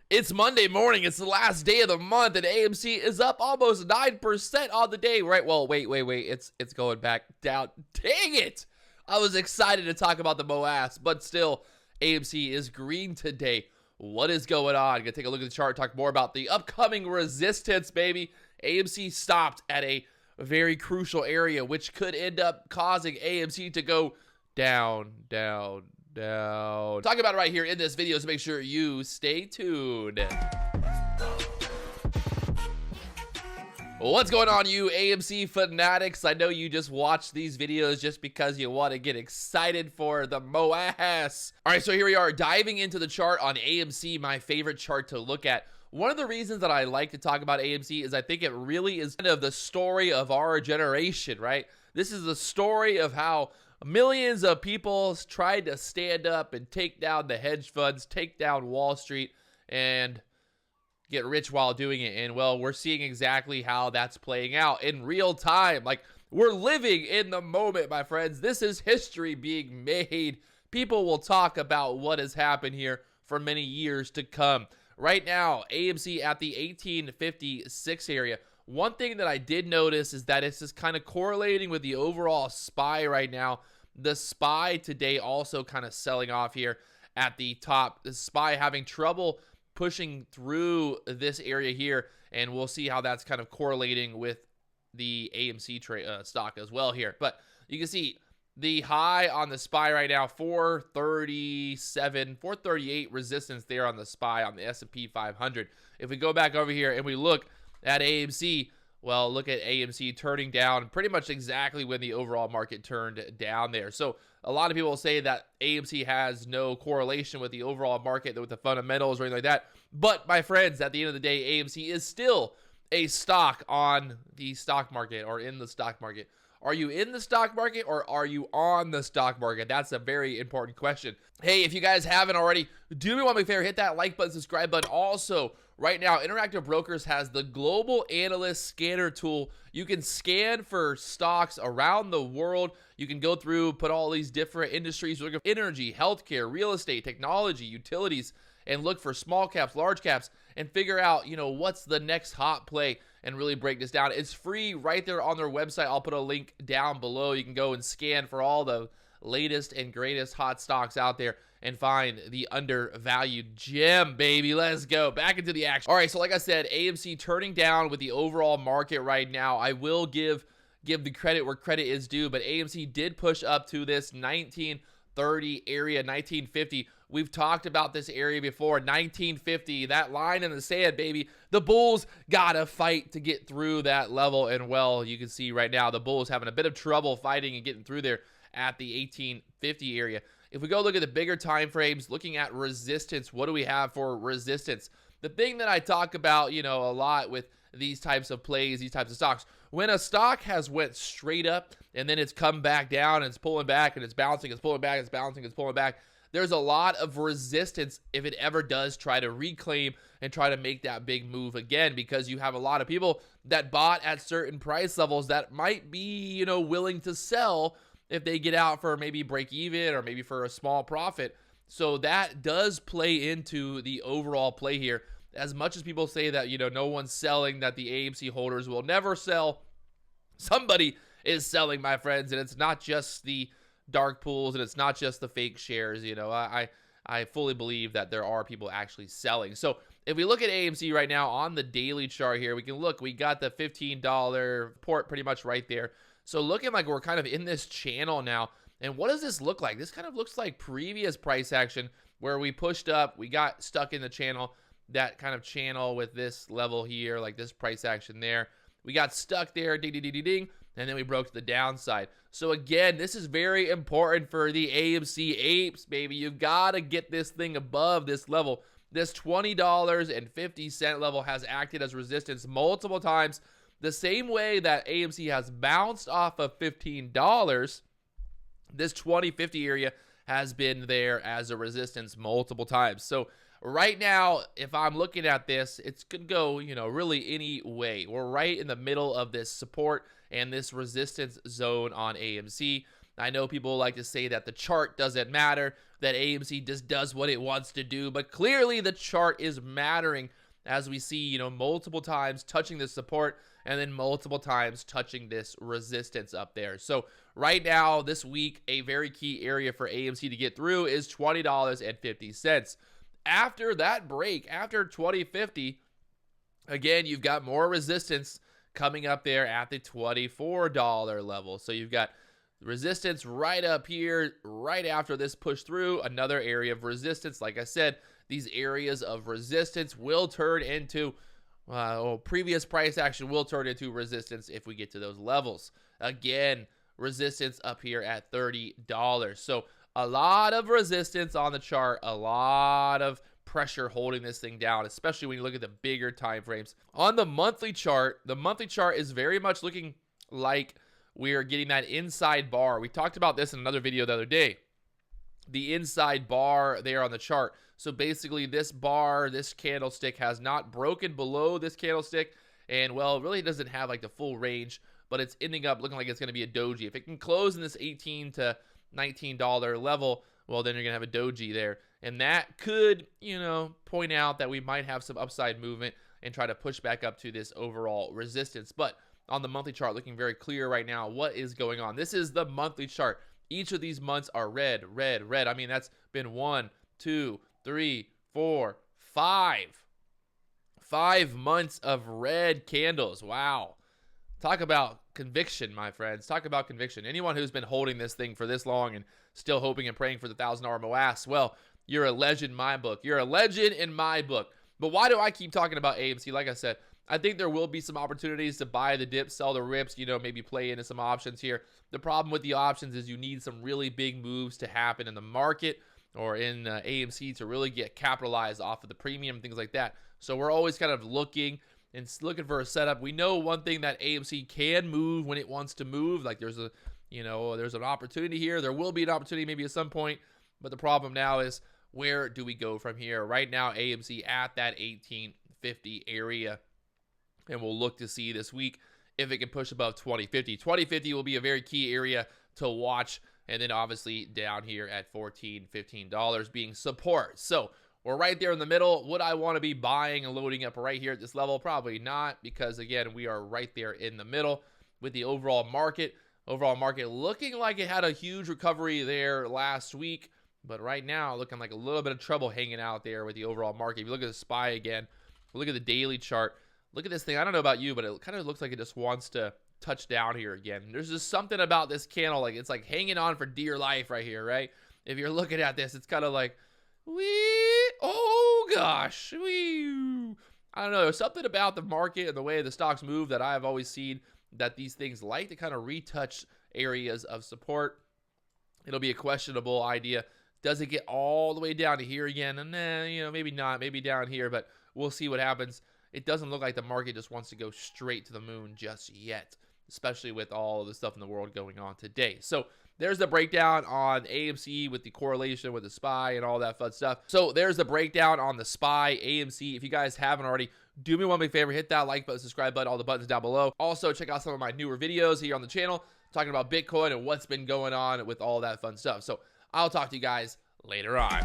It's Monday morning. It's the last day of the month, and AMC is up almost 9% on the day, right? Well, wait. It's going back down. Dang it! I was excited to talk about the MOAS, but still, AMC is green today. What is going on? Gonna take a look at the chart, talk more about the upcoming resistance, baby. AMC stopped at a very crucial area, which could end up causing AMC to go down. Talk about it right here in this video, so make sure you stay tuned. What's going on, you AMC fanatics? I know you just watch these videos just because you want to get excited for the MOAS. All right, so here we are diving into the chart on AMC, my favorite chart to look at. One of the reasons that I like to talk about AMC is I think it really is kind of the story of our generation, right? This is the story of how millions of people tried to stand up and take down the hedge funds, take down Wall Street, and get rich while doing it. And, well, we're seeing exactly how that's playing out in real time. Like, we're living in the moment, my friends. This is history being made. People will talk about what has happened here for many years to come. Right now, AMC at the 1856 area. One thing that I did notice is that it's just kind of correlating with the overall SPY right now. The SPY today also kind of selling off here at the top. The SPY having trouble pushing through this area here, and we'll see how that's kind of correlating with the AMC stock as well here. But you can see the high on the SPY right now, 437, 438 resistance there on the SPY on the S&P 500. If we go back over here and we look at AMC, well, look at AMC turning down pretty much exactly when the overall market turned down there. So a lot of people say that AMC has no correlation with the overall market, with the fundamentals or anything like that. But my friends, at the end of the day, AMC is still a stock on the stock market or in the stock market. Are you in the stock market or are you on the stock market? That's a very important question. Hey, if you guys haven't already, do me one big favor, hit that like button, subscribe button. Also, right now, Interactive Brokers has the Global Analyst Scanner tool. You can scan for stocks around the world. You can go through, put all these different industries, look at energy, healthcare, real estate, technology, utilities, and look for small caps, large caps, and figure out, what's the next hot play and really break this down. It's free right there on their website. I'll put a link down below. You can go and scan for all the latest and greatest hot stocks out there and find the undervalued gem, baby. Let's go back into the action. All right, so like I said, AMC turning down with the overall market right now. I will give the credit where credit is due, but AMC did push up to this 1930 area, 1950. We've talked about this area before, 1950, that line in the sand, baby. The bulls gotta fight to get through that level, and, well, you can see right now the bulls having a bit of trouble fighting and getting through there at the 1850 area. If we go look at the bigger time frames, looking at resistance, what do we have for resistance? The thing that I talk about, a lot with these types of plays, these types of stocks, when a stock has went straight up and then it's come back down and it's pulling back and it's bouncing, it's pulling back, it's bouncing, it's pulling back, there's a lot of resistance if it ever does try to reclaim and try to make that big move again, because you have a lot of people that bought at certain price levels that might be, willing to sell if they get out for maybe break even or maybe for a small profit. So that does play into the overall play here. As much as people say that, no one's selling, that the AMC holders will never sell, somebody is selling, my friends, and it's not just the dark pools and it's not just the fake shares. I fully believe that there are people actually selling. So if we look at AMC right now on the daily chart here, we can look, we got the $15 port pretty much right there. So looking like we're kind of in this channel now. And what does this look like? This kind of looks like previous price action where we pushed up, we got stuck in the channel, that kind of channel with this level here, like this price action there. We got stuck there, ding, ding, ding, ding, ding, and then we broke to the downside. So again, this is very important for the AMC apes, baby. You've got to get this thing above this level. This $20.50 level has acted as resistance multiple times. The same way that AMC has bounced off of $15, this 2050 area has been there as a resistance multiple times. So right now, if I'm looking at this, it's going to go, really any way. We're right in the middle of this support and this resistance zone on AMC. I know people like to say that the chart doesn't matter. that AMC just does what it wants to do, but clearly the chart is mattering as we see, you know, multiple times touching this support and then multiple times touching this resistance up there. So right now, this week, a very key area for AMC to get through is $20.50. After that break, after 20.50, again, you've got more resistance coming up there at the $24 level. So you've got resistance right up here, right after this push through, another area of resistance. Like I said, these areas of resistance will turn into, previous price action will turn into resistance if we get to those levels. Again, resistance up here at $30. So a lot of resistance on the chart, a lot of pressure holding this thing down, especially when you look at the bigger time frames. On the monthly chart is very much looking like we are getting that inside bar. We talked about this in another video the other day. The inside bar there on the chart. So basically this bar, this candlestick has not broken below this candlestick, and well, it really doesn't have like the full range, but it's ending up looking like it's going to be a doji. If it can close in this $18 to $19 level, well, then you're going to have a doji there. And that could, you know, point out that we might have some upside movement and try to push back up to this overall resistance. But on the monthly chart, looking very clear right now what is going on. This is the monthly chart. Each of these months are red, red, red. I mean, that's been 1, 2, 3, 4, 5. 5 months of red candles. Wow. Talk about conviction, my friends. Talk about conviction. Anyone who's been holding this thing for this long and still hoping and praying for the $1,000 MOAS, well, you're a legend in my book. You're a legend in my book. But why do I keep talking about AMC? Like I said, I think there will be some opportunities to buy the dips, sell the rips, you know, maybe play into some options here. The problem with the options is you need some really big moves to happen in the market or in AMC to really get capitalized off of the premium, things like that. So we're always kind of looking for a setup. We know one thing, that AMC can move when it wants to move. Like there's an opportunity here. There will be an opportunity maybe at some point. But the problem now is, where do we go from here? Right now, AMC at that 1850 area. And we'll look to see this week if it can push above 2050. 2050 will be a very key area to watch. And then obviously down here at $14, $15 being support. So we're right there in the middle. Would I want to be buying and loading up right here at this level? Probably not, because again, we are right there in the middle with the overall market. Overall market looking like it had a huge recovery there last week. But right now, looking like a little bit of trouble hanging out there with the overall market. If you look at the SPY again, look at the daily chart. Look at this thing. I don't know about you, but it kind of looks like it just wants to touch down here again. There's just something about this candle, like it's like hanging on for dear life right here, right? If you're looking at this, it's kind of like, oh gosh, I don't know. There's something about the market and the way the stocks move that I've always seen that these things like to kind of retouch areas of support. It'll be a questionable idea. Does it get all the way down to here again? And then, you know, maybe not, maybe down here, but we'll see what happens. It doesn't look like the market just wants to go straight to the moon just yet, especially with all of the stuff in the world going on today. So there's the breakdown on AMC with the correlation with the SPY and all that fun stuff. So there's the breakdown on the SPY, AMC. If you guys haven't already, do me one big favor, hit that like button, subscribe button, all the buttons down below. Also, check out some of my newer videos here on the channel talking about Bitcoin and what's been going on with all that fun stuff. So I'll talk to you guys later on.